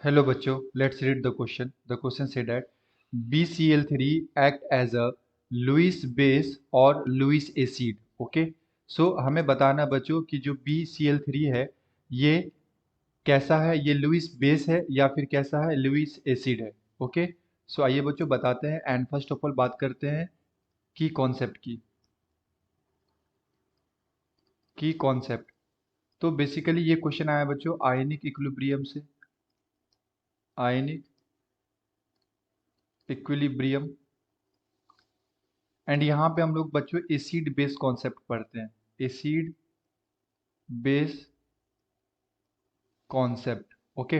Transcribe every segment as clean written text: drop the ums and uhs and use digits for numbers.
Hello बच्चों, let's read the question. The question said that BCl3 act as a Lewis base और Lewis acid. Okay? So हमें बताना बच्चों कि जो BCl3 है ये कैसा है, ये लुइस बेस है या फिर कैसा है, लुइस एसिड है. ओके, सो आइए बच्चों बताते हैं. एंड फर्स्ट ऑफ ऑल बात करते हैं की कॉन्सेप्ट की कॉन्सेप्ट. तो बेसिकली ये क्वेश्चन आया बच्चों आयनिक इक्विलिब्रियम से. Ionic equilibrium. एंड यहाँ पे हम लोग बच्चों एसिड बेस कॉन्सेप्ट पढ़ते हैं. Acid base concept. Okay,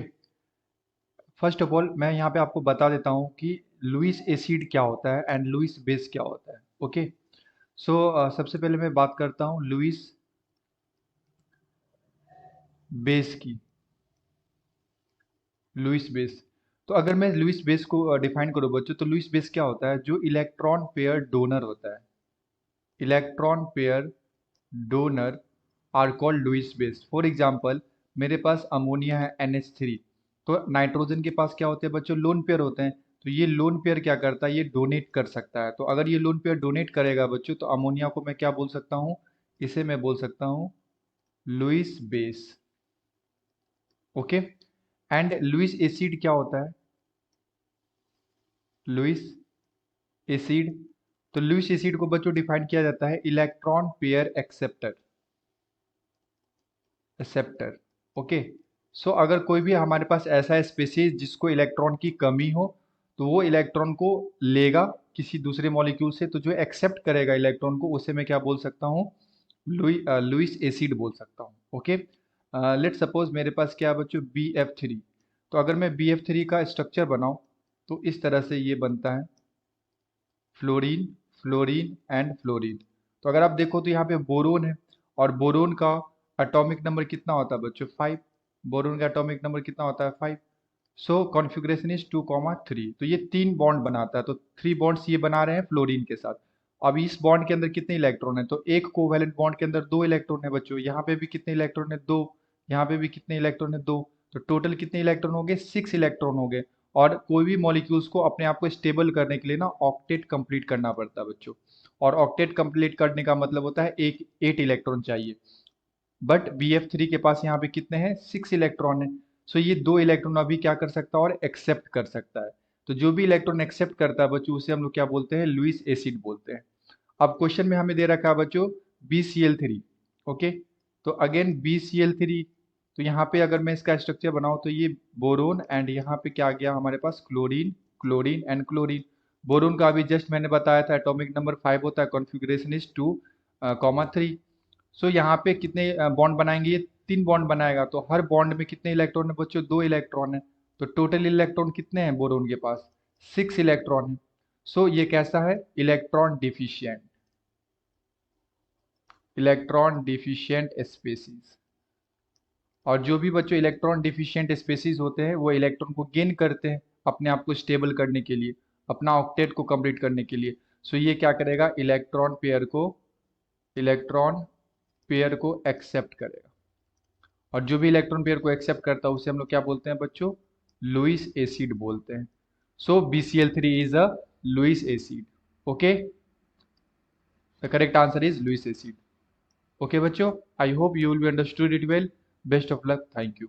first of all मैं यहाँ पे आपको बता देता हूँ कि लुइस एसिड क्या होता है एंड लुइस बेस क्या होता है. ओके, सो सबसे पहले मैं बात करता हूँ लुइस बेस की. Lewis base. तो अगर मैं लुइस बेस को डिफाइन करूँ बच्चों, तो लुइस बेस क्या होता है? जो इलेक्ट्रॉन पेयर डोनर होता है. Electron pair donor are called Lewis base. For example मेरे पास अमोनिया है NH3. तो नाइट्रोजन के पास क्या होते हैं बच्चों? लोन पेयर होते हैं. तो ये लोन पेयर क्या करता है? ये डोनेट कर सकता है. तो अगर ये लोन पेयर डोनेट करेगा बच्चों, तो अमोनिया को मैं क्या बोल सकता हूँ? इसे मैं बोल सकता हूँ Lewis base. Okay, and Lewis acid क्या होता है? Lewis acid. तो लुइस एसिड को बच्चों डिफाइन किया जाता है electron pair acceptor. Acceptor. Okay, so अगर कोई भी हमारे पास ऐसा स्पेसीज जिसको इलेक्ट्रॉन की कमी हो, तो वो इलेक्ट्रॉन को लेगा किसी दूसरे मॉलिक्यूल से. तो जो एक्सेप्ट करेगा इलेक्ट्रॉन को, उसे मैं क्या बोल सकता हूँ? लुइस एसिड बोल सकता हूँ. ओके, लेट सपोज मेरे पास क्या है बच्चों? BF3. तो अगर मैं BF3 का स्ट्रक्चर बनाऊं, तो इस तरह से ये बनता है फ्लोरीन, फ्लोरीन एंड फ्लोरीन. तो अगर आप देखो तो यहाँ पे बोरोन है, और बोरोन का एटॉमिक नंबर कितना होता है बच्चों? 5. बोरोन का एटॉमिक नंबर कितना होता है? 5. सो कॉन्फ़िगरेशन इज 2,3. तो ये 3 बॉन्ड बनाता है. तो 3 बॉन्ड्स ये बना रहे हैं फ्लोरीन के साथ. अब इस बॉन्ड के अंदर कितने इलेक्ट्रॉन है? तो एक कोवैलेंट बॉन्ड के अंदर 2 इलेक्ट्रॉन है बच्चों. यहाँ पे भी कितने इलेक्ट्रॉन है? 2. यहाँ पे भी कितने इलेक्ट्रॉन है? 2. तो टोटल कितने इलेक्ट्रॉन हो गए? 6 इलेक्ट्रॉन हो गए. और कोई भी मॉलिक्यूल्स को अपने आप को स्टेबल करने के लिए ना ऑक्टेट कंप्लीट करना पड़ता है बच्चों. और ऑक्टेट कंप्लीट करने का मतलब होता है एक 8 इलेक्ट्रॉन चाहिए. बट BF3 के पास यहाँ पे कितने हैं? 6 इलेक्ट्रॉन है. सो ये 2 इलेक्ट्रॉन अभी क्या कर सकता है? और एक्सेप्ट कर सकता है. तो जो भी इलेक्ट्रॉन एक्सेप्ट करता है बच्चों, उसे हम लोग क्या बोलते हैं? लुइस एसिड बोलते हैं. अब क्वेश्चन में हमें दे रखा है बच्चों BCl3. ओके, तो अगेन BCl3. तो यहाँ पे अगर मैं इसका स्ट्रक्चर बनाऊं, तो ये बोरोन एंड यहाँ पे क्या आ गया हमारे पास? Chlorine, chlorine and chlorine. Boron का अभी जस्ट मैंने बताया था एटॉमिक नंबर 5 होता है, कॉन्फ़िगरेशन इज 2,3. सो यहाँ पे कितने बॉन्ड बनाएंगे? ये 3 बॉन्ड बनाएगा. तो हर बॉन्ड में कितने इलेक्ट्रॉन है बच्चों? 2 इलेक्ट्रॉन है. तो टोटल इलेक्ट्रॉन कितने हैं बोरोन के पास? 6 इलेक्ट्रॉन है. सो ये कैसा है? Electron deficient. Electron deficient species. और जो भी बच्चों इलेक्ट्रॉन डिफिशियंट स्पेसीज होते हैं, वो इलेक्ट्रॉन को गेन करते हैं अपने आप को स्टेबल करने के लिए, अपना ऑक्टेट को कंप्लीट करने के लिए. सो ये क्या करेगा? इलेक्ट्रॉन पेयर को एक्सेप्ट करेगा. और जो भी इलेक्ट्रॉन पेयर को एक्सेप्ट करता है, उसे हम लोग क्या बोलते हैं बच्चों? लुइस एसिड बोलते हैं. So BCl3 is a Lewis acid. Okay, the correct answer is Lewis acid. Okay बच्चों, I hope you will be understood it well. Best of luck. Thank you.